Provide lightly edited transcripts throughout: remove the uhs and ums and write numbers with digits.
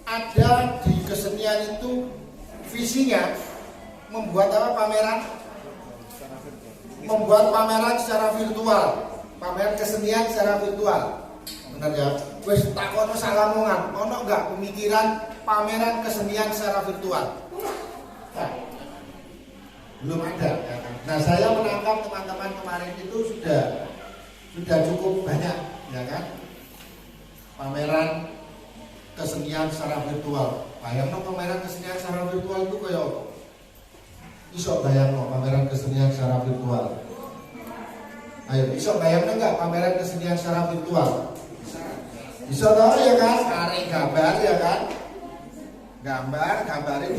ada di kesenian itu visinya membuat apa pameran? Membuat pameran secara virtual, pameran kesenian secara virtual. Benar ya? Wes takono salah omongan, ono enggak pemikiran pameran kesenian secara virtual? Nah, belum ada. Ya kan? Nah, saya menangkap teman-teman kemarin itu sudah cukup banyak, ya kan? Pameran kesenian secara virtual. Bayangno pameran kesenian secara virtual itu kayak apa? Iso bayangno pameran kesenian secara virtual. Ayo, iso bayangno enggak pameran kesenian secara virtual? Bisa tahu ya kan? Arek gambar ya kan? Gambarnya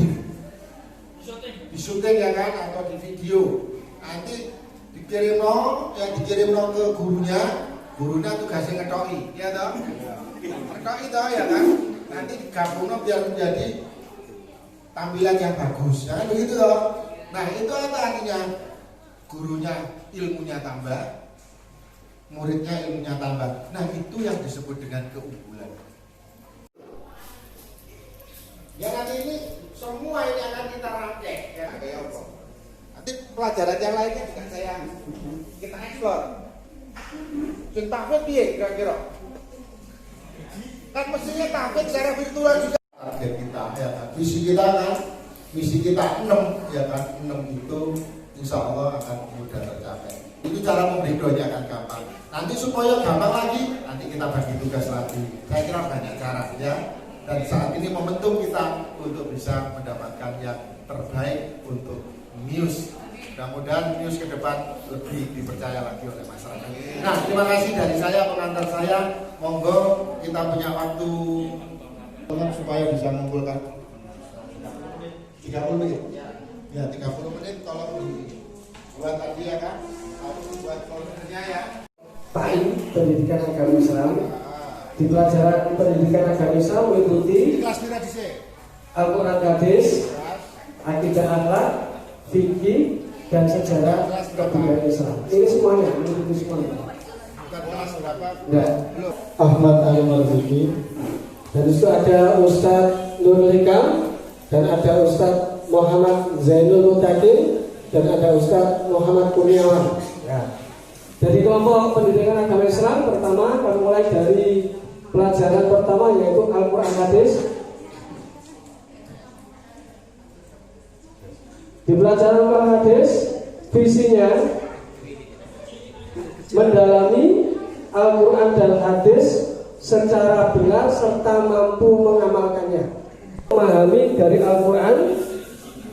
di syuting ya kan, atau di video. Nanti dikirim ke gurunya tugasnya ngetoki, ya toh? Ngetoki toh ya kan? Nanti digabungno biar menjadi tampilan yang bagus, ya begitu toh. Nah itu apa artinya? Gurunya ilmunya tambah, muridnya ilmunya tambah. Nah itu yang disebut dengan keunggulan. Ya nanti ini semua ini akan kita rangkai ya kayak apa. Nanti pelajaran yang lainnya juga kita eksplor. Sing tahfidz piye kira-kira? Kan mestinya tahfidz secara virtual juga. Target kita ya kan. Misi kita 6 ya kan. 6 itu insya Allah akan mudah tercapai. Itu cara memberi doanya akan gampang. Nanti supaya gampang lagi, nanti kita bagi tugas lagi. Saya kira banyak cara ya. Dan saat ini momentum kita untuk bisa mendapatkan yang terbaik untuk Muse. Mudah-mudahan Muse ke depan lebih dipercaya lagi oleh masyarakat. Nah, terima kasih dari saya, pengantar saya. Monggo kita punya waktu supaya bisa mengumpulkan 30 menit. Ya, 30 menit tolong dibuat tadi ya kan. Harus buat foldernya ya. PAI Pendidikan Agama Islam. Di pelajaran pendidikan agama Islam meliputi Al-Quran Hadis, Akidah Akhlak, Fikih, dan sejarah kebudayaan Islam. Ini semuanya, meliputi semuanya. Enggak. Ahmad Al-Marzuki. Dan itu ada Ustadz Nurul Hikam, dan ada Ustadz Muhammad Zainul Mutakin, dan ada Ustadz Muhammad Kurniawan. Ya. Dari kelompok pendidikan agama Islam pertama kami mulai dari pelajaran pertama yaitu Al-Quran Hadis. Di pelajaran Al-Quran Hadis visinya mendalami Al-Quran dan Hadis secara benar serta mampu mengamalkannya. Memahami dari Al-Quran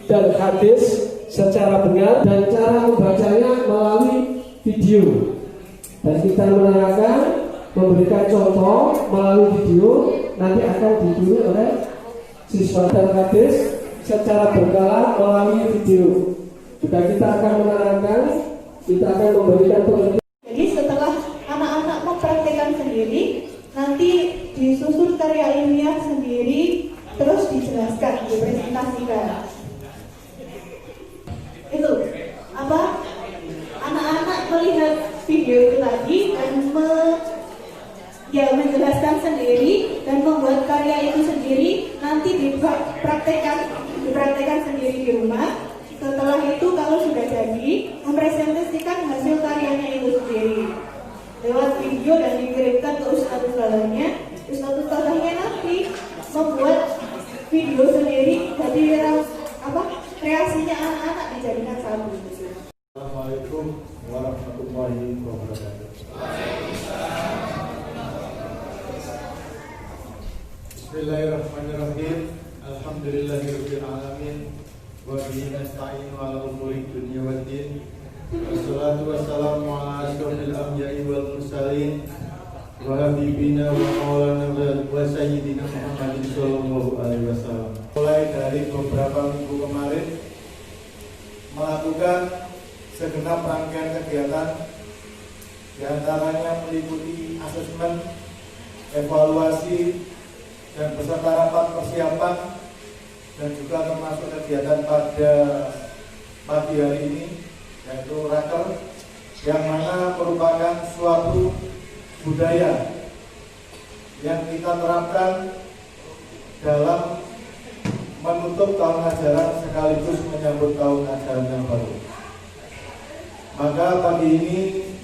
dan Hadis secara benar dan cara membacanya melalui video. Dan kita menerangkan, memberikan contoh melalui video, nanti akan ditiru oleh siswa dan Hadis secara berkala melalui video. Juga kita akan menerangkan, kita akan memberikan pengertian. Jadi setelah anak-anak mempraktikkan sendiri, nanti disusun karya ilmiah sendiri, terus dijelaskan, dipresentasikan. Itu apa? Anak-anak melihat video itu tadi dan menjelaskan sendiri dan membuat karya itu sendiri, nanti dipraktekkan sendiri di rumah. Setelah itu kalau sudah jadi, mempresentasikan hasil karyanya itu sendiri lewat video dan dikirimkan ke ustadz-ustadznya. Ustadz-ustadznya nanti membuat video sendiri, jadi kreasinya anak-anak dijadikan satu. Assalamualaikum warahmatullahi wabarakatuh. Bismillahirrahmanirrahim. Alhamdulillahirabbil alamin. Wa bihi nasta'inu ala umuri dunya waddin. Wassalatu wassalamu ala asyrofil anbiya'i wal mursalin wa habibina wa maulana wa sayyidina Muhammadin sallallahu alaihi wasallam. Mulai dari beberapa minggu kemarin melakukan segenap rangkaian kegiatan, diantaranya meliputi asesmen, evaluasi, dan beserta rapat persiapan, dan juga termasuk kegiatan pada pagi hari ini, yaitu raker, yang mana merupakan suatu budaya yang kita terapkan dalam menutup tahun ajaran sekaligus menyambut tahun ajaran yang baru. Maka pagi ini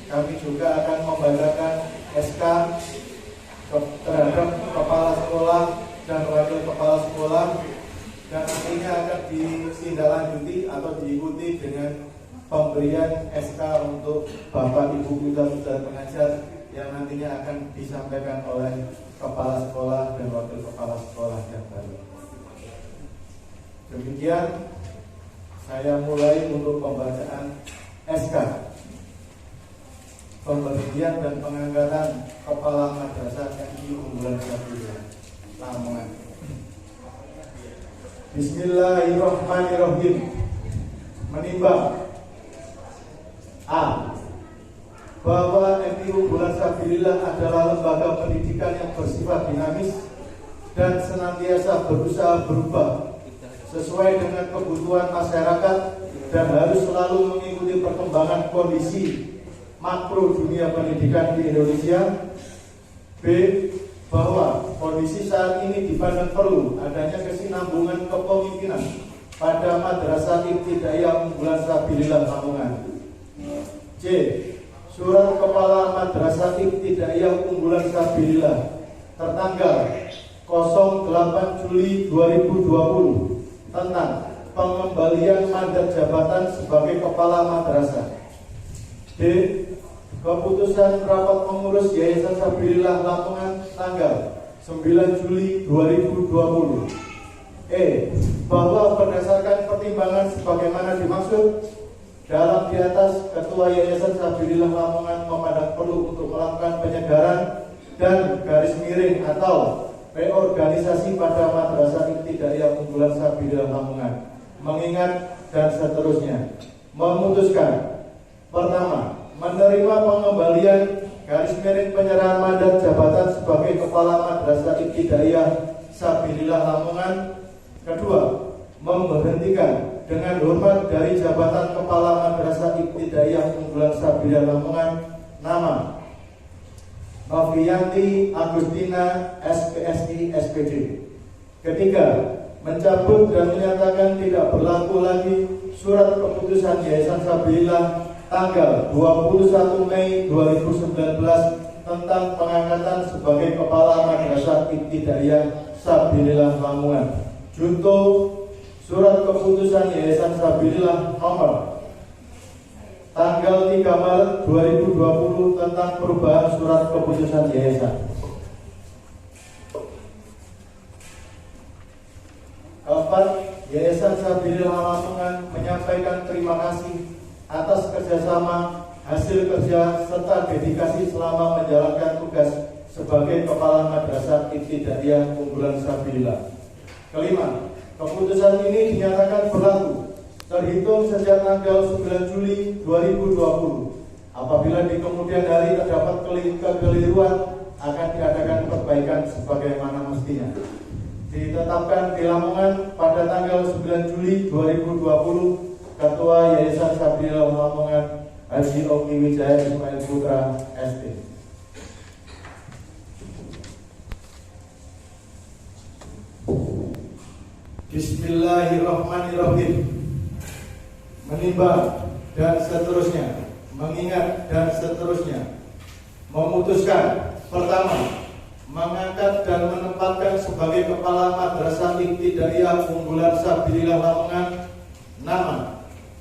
kami juga akan membacakan SK terhadap kepala sekolah dan wakil kepala sekolah, dan nantinya akan ditindaklanjuti atau diikuti dengan pemberian SK untuk Bapak Ibu Putra-Putri pengajar yang nantinya akan disampaikan oleh kepala sekolah dan wakil kepala sekolah yang baru. Demikian saya mulai untuk pembacaan SK pemberhentian dan pengangkatan Kepala Madrasah MI Unggulan Sabilullah Lamongan. Bismillahirrahmanirrahim. Menimbang A. Bahwa MI Unggulan Sabilullah adalah lembaga pendidikan yang bersifat dinamis dan senantiasa berusaha berubah sesuai dengan kebutuhan masyarakat dan harus selalu mengikuti perkembangan kondisi makro dunia pendidikan di Indonesia. B. Bahwa kondisi saat ini dipandang perlu adanya kesinambungan kepemimpinan pada Madrasah Ibtidaiyah Unggulan Sabilullah Lamongan. C. Surat Kepala Madrasah Ibtidaiyah Unggulan Sabilullah tertanggal 08 Juli 2020 tentang pengembalian mandat jabatan sebagai kepala madrasah. D. Keputusan rapat pengurus Yayasan Sabilullah Lamongan tanggal 9 Juli 2020. E. Bahwa berdasarkan pertimbangan sebagaimana dimaksud dalam di atas, Ketua Yayasan Sabilullah Lamongan memandang perlu untuk melakukan penyegaran dan garis miring atau reorganisasi pada Madrasah Ibtidaiyah Unggulan Sabilullah Lamongan, mengingat dan seterusnya. Memutuskan: pertama, menerima pengembalian garis miring penyerahan mandat jabatan sebagai Kepala Madrasah Ibtidaiyah Sabilullah Lamongan. Kedua, memberhentikan dengan hormat dari jabatan Kepala Madrasah Ibtidaiyah Unggulan Sabilullah Lamongan nama Novianti Agustina SPSI SPD. Ketiga, mencabut dan menyatakan tidak berlaku lagi surat keputusan Yayasan Sabilullah tanggal 21 Mei 2019 tentang pengangkatan sebagai Kepala Madrasah Ibtidaiyah Sabilullah Lamongan. Junto surat keputusan Yayasan Sabilullah nomor tanggal 3 Maret 2020 tentang perubahan surat keputusan Yayasan. Keempat, Yayasan Sabilullah Lamongan menyampaikan terima kasih atas kerjasama, hasil kerja, serta dedikasi selama menjalankan tugas sebagai Kepala Madrasah Ibtidaiyah Unggulan Sabilullah. Kelima, keputusan ini dinyatakan berlaku terhitung sejak tanggal 9 Juli 2020. Apabila di kemudian hari terdapat kekeliruan, akan diadakan perbaikan sebagaimana mestinya. Ditetapkan di Lamongan pada tanggal 9 Juli 2020, Ketua Yayasan Sabilullah Lamongan Haji Oki Wijaya Ismail Putra SD. Bismillahirrahmanirrahim. Menimbang dan seterusnya, mengingat dan seterusnya. Memutuskan: pertama, mengangkat dan menempatkan sebagai Kepala Madrasah Ibtidaiyah Unggulan Sabilullah Lamongan nama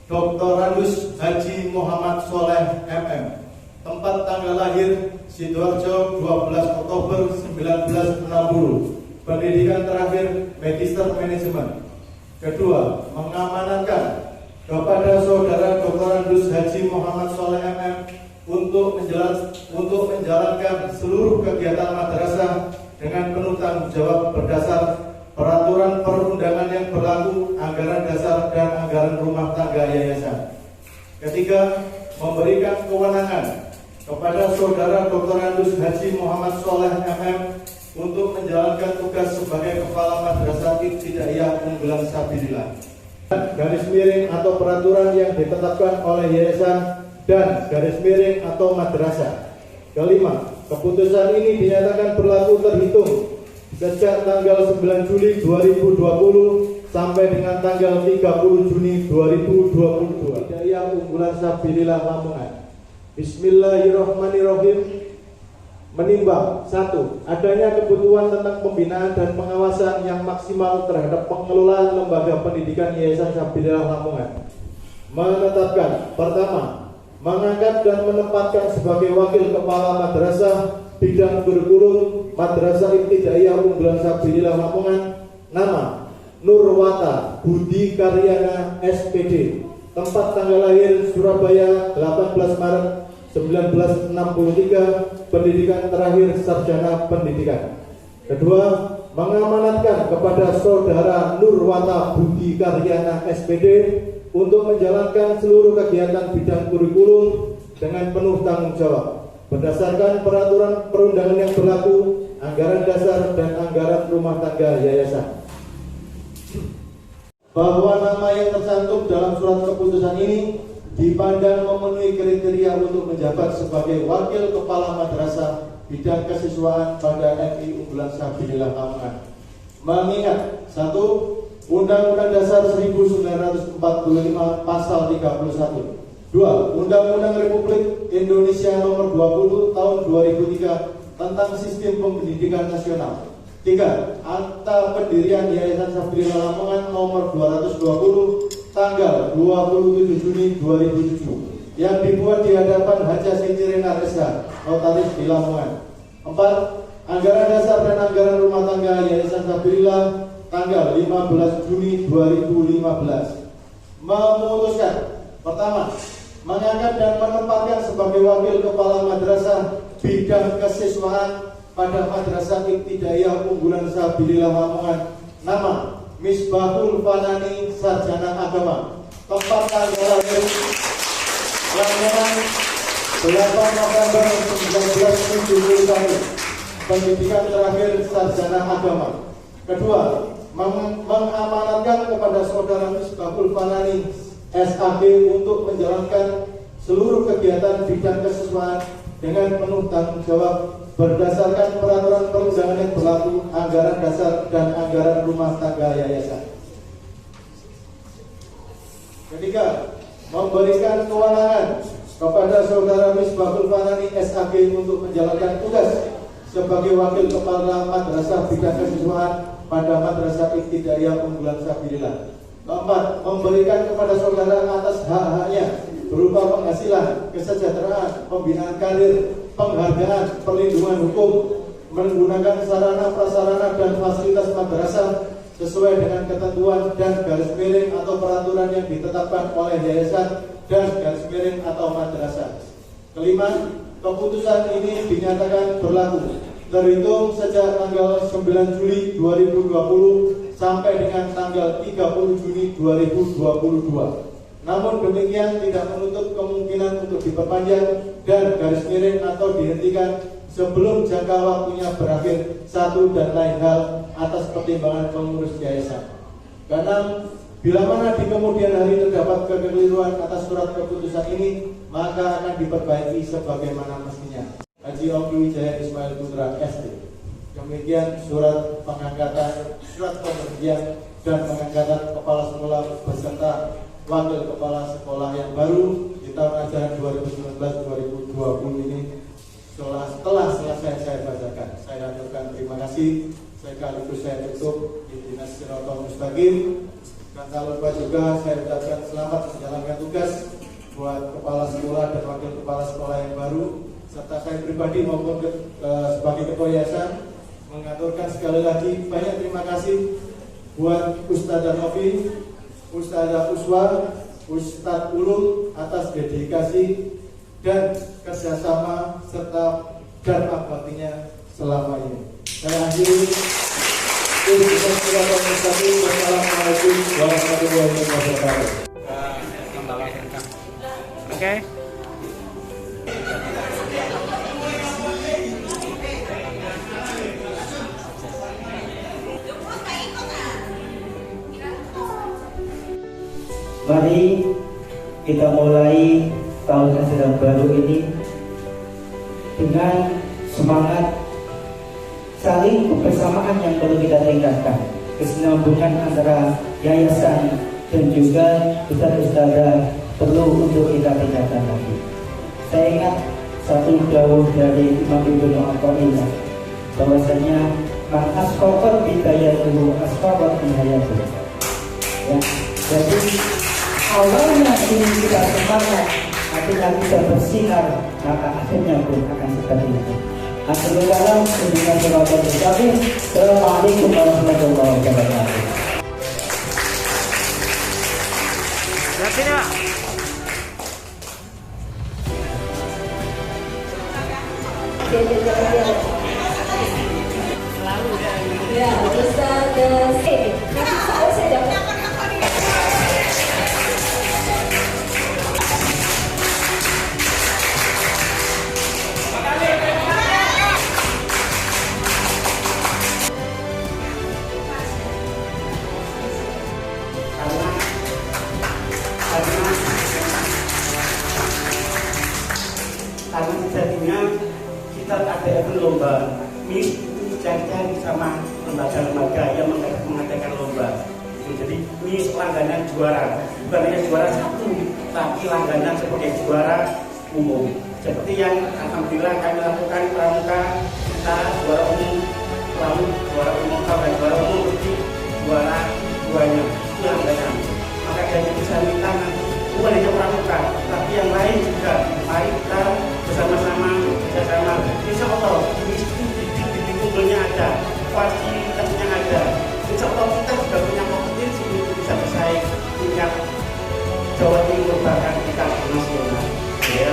Dr. Randus Haji Muhammad Soleh MM. Tempat tanggal lahir Sidoarjo 12 Oktober 1960. Pendidikan terakhir Magister Manajemen. Kedua, mengamanatkan kepada Saudara Dr. Randus Haji Muhammad Soleh MM untuk menjalankan seluruh kegiatan madrasah dengan penuh tanggung jawab berdasar peraturan perundangan yang berlaku, anggaran dasar dan anggaran rumah tangga yayasan. Ketiga, memberikan kewenangan kepada Saudara Dr. Randus Haji Muhammad Soleh MM untuk menjalankan tugas sebagai Kepala Madrasah Ibtidaiyah Unggulan Sabilullah. Garis miring atau peraturan yang ditetapkan oleh yayasan dan garis miring atau madrasah. Kelima, keputusan ini dinyatakan berlaku terhitung sejak tanggal 9 Juli 2020 sampai dengan tanggal 30 Juni 2022. Hidayah Unggulan Sabilillah Lamongan. Bismillahirrahmanirrahim. Menimbang 1. Adanya kebutuhan tentang pembinaan dan pengawasan yang maksimal terhadap pengelolaan lembaga pendidikan Yayasan Sabilillah Lamongan. Menetapkan, pertama, mengangkat dan menempatkan sebagai wakil kepala madrasah bidang kurikulum Madrasah Ibtidaiyah Unggulan Sabilillah Lamongan nama Nurwata Budi Karyana SPD, tempat tanggal lahir Surabaya 18 Maret 1963, pendidikan terakhir sarjana pendidikan. Kedua, mengamanatkan kepada saudara Nurwata Budi Karyana SPD untuk menjalankan seluruh kegiatan bidang kurikulum dengan penuh tanggung jawab berdasarkan peraturan perundangan yang berlaku, anggaran dasar dan anggaran rumah tangga yayasan. Bahwa nama yang tercantum dalam surat keputusan ini dipandang memenuhi kriteria untuk menjabat sebagai wakil kepala madrasah bidang kesiswaan pada MI Unggulan Sabilillah Lamongan. Mengingat 1. Undang-Undang Dasar 1945 Pasal 31. 2. Undang-Undang Republik Indonesia Nomor 20 Tahun 2003 tentang Sistem Pendidikan Nasional. 3. Akta Pendirian Yayasan Sabilillah Lamongan Nomor 220 tanggal 27 Juni 2007 yang dibuat di hadapan Haja Siti Renar SH, notaris di Lamongan. 4. Anggaran dasar dan anggaran rumah tangga Yayasan Sabilillah tanggal 15 Juni 2015. Memutuskan, pertama, mengangkat dan menempatkan sebagai wakil kepala madrasah bidang kesiswaan pada Madrasah Ibtidaiyah Unggulan Sabilillah Lamongan nama Misbahul Fanani Sarjana Agama, tempat tanggal lahir Lamongan 8 November 1971, pendidikan terakhir sarjana agama. Kedua, mengamanatkan kepada saudara Misbahul Fanani SAG untuk menjalankan seluruh kegiatan bidang kesiswaan dengan penuh tanggung jawab berdasarkan peraturan perundangan yang berlaku, anggaran dasar dan anggaran rumah tangga yayasan. Ketiga, memberikan kewenangan kepada saudara Misbahul Fanani SAG untuk menjalankan tugas sebagai wakil kepala madrasah bidang kesiswaan pada Madrasah Ibtidaiyah Unggulan Sabilillah. Keempat, memberikan kepada saudara atas hak-haknya berupa penghasilan, kesejahteraan, pembinaan karir, penghargaan, perlindungan hukum, menggunakan sarana prasarana dan fasilitas madrasah sesuai dengan ketentuan dan garis miring atau peraturan yang ditetapkan oleh yayasan dan garis miring atau madrasah. Kelima, keputusan ini dinyatakan berlaku terhitung sejak tanggal 9 Juli 2020 sampai dengan tanggal 30 Juni 2022. Namun demikian tidak menutup kemungkinan untuk diperpanjang dan garis miring atau dihentikan sebelum jangka waktunya berakhir satu dan lain hal atas pertimbangan pengurus yayasan. Karena bila mana di kemudian hari terdapat kekeliruan atas surat keputusan ini, maka akan diperbaiki sebagaimana mestinya. Haji Oki Wijaya Ismail Putra SD. Demikian surat pengangkatan, surat pemberhentian dan pengangkatan kepala sekolah beserta wakil kepala sekolah yang baru di tahun ajaran 2019-2020 ini setelah selesai saya bacakan. Saya aturkan terima kasih. Sekaligus saya tutup Ihdinas Siratal Mustaqim. Dan tak lupa juga saya ucapkan selamat menjalankan tugas buat kepala sekolah dan wakil kepala sekolah yang baru, serta saya pribadi maupun sebagai ketua yayasan mengaturkan sekali lagi banyak terima kasih buat Ustadzah Novi, Ustadzah Uswa, Ustadz Ulum atas dedikasi dan kerjasama serta dan baktinya selama ini. Saya akhiri. Wassalamualaikum warahmatullahi wabarakatuh. Oke. Mari kita mulai tahun ajaran baru ini dengan semangat saling kebersamaan yang perlu kita tingkatkan. kesinambungan antara yayasan dan juga ustadz-ustadzah perlu untuk kita tingkatkan lagi. Saya ingat satu dawuh dari Imam Ibnu Athaillah bahwasanya man asqaqat bidayatuhu asqaqat nihayatuhu. Ya, jadi awalnya ini kita semangat, akhirnya kita bersinar, maka akhirnya pun akan seperti itu. Assalamualaikum warahmatullahi wabarakatuh. Ya, Ustaz saya karena sejatinya kita ada lomba Miss dicari-cari sama lembaga-lembaga yang mengadakan lomba. Jadi Miss langganan juara, bukan hanya juara satu, tapi langganan sebagai juara umum. Seperti yang alhamdulillah kami lakukan pramuka, kita juara umum, lalu juara umum, dan juara umum berarti juara duanya itu langganan. Maka dari itu saya minta nanti bukan hanya pramuka, tapi yang lain juga. Mari kita bersama-sama bekerjasama. Insya Allah bibit-bibitnya ada, fasilitasnya ada. Insya Allah kita sudah punya kompetensi untuk bisa bersaing tingkat Jawa Timur bahkan tingkat nasional. Ya.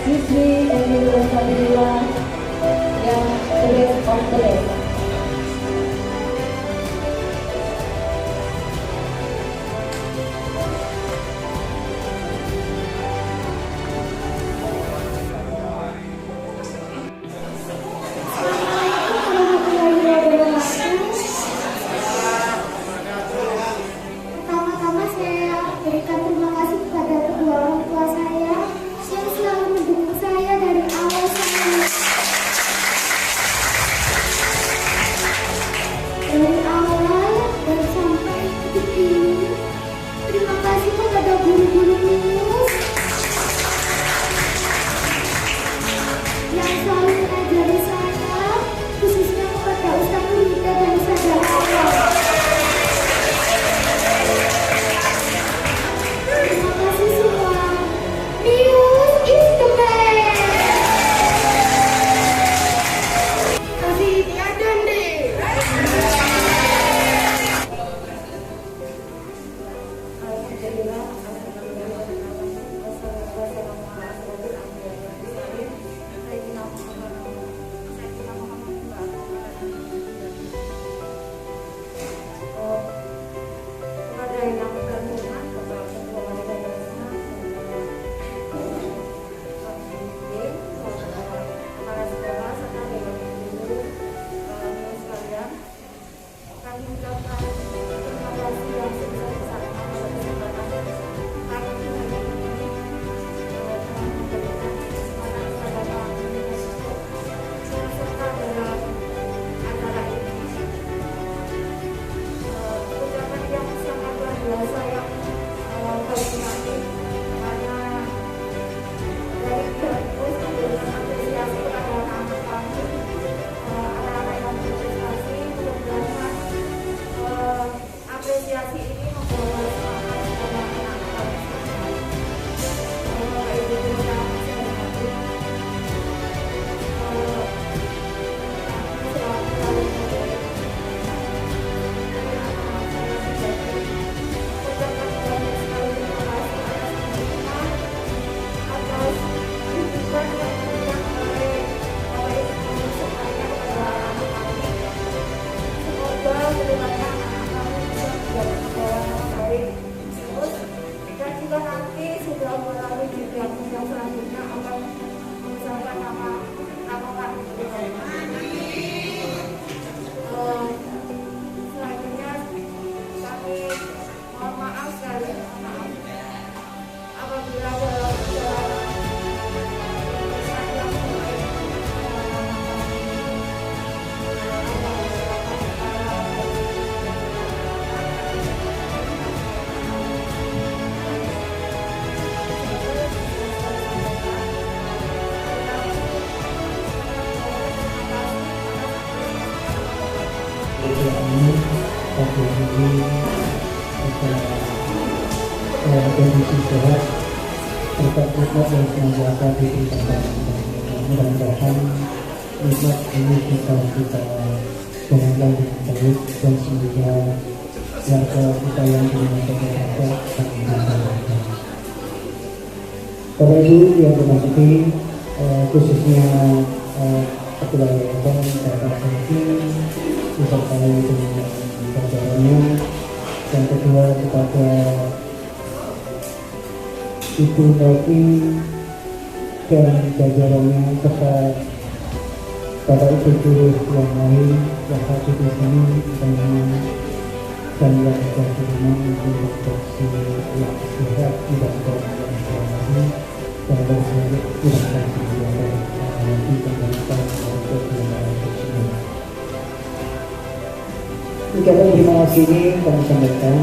siswi dan guru alhamdulillah yang best of the best. Pertama-tama saya berikan terima kasih kepada kedua orang tua saya yang selalu mendukung saya dari awal sampai diri, kita kondisi sehat, serta nikmat yang senantiasa diberikan. Mudah-mudahan nikmat ini kita jalankan dengan baik dan semoga warga kita yang di masyarakat sangat. Bapak Ibu yang berhati, khususnya Ketua Yayasan Bapak Santi disertai dengan jajarannya, yang kedua kepada Ibu Novi dan jajarannya, serta Bapak Ibu guru yang lain yang hadir di sini dan yang ada di rumah untuk instruksi yang sehat tidak terlalu dan bersedia tidak terlalu nanti pemerintah untuk mengenai tersebut. Ucapan terima kasih ini kami sampaikan,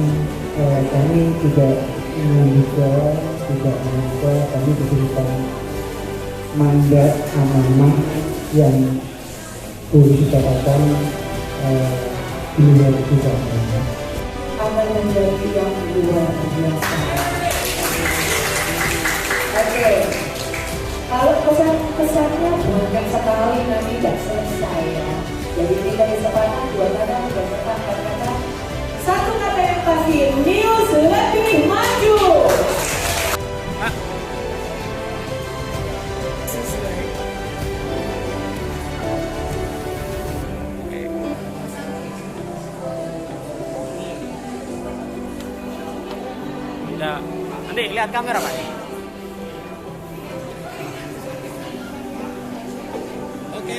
kami tidak menyangka, kami diberikan mandat amanah yang boleh dikatakan luar biasa, akan menjadi yang luar biasa. Oke, kalau pesan-pesannya banyak sekali nanti tidak selesai ya. Jadi kita disepakati dua kata, tiga kata, empat kata. Satu kata yang pasti, News lebih maju. Nah, nanti lihat kamera Pak. Oke.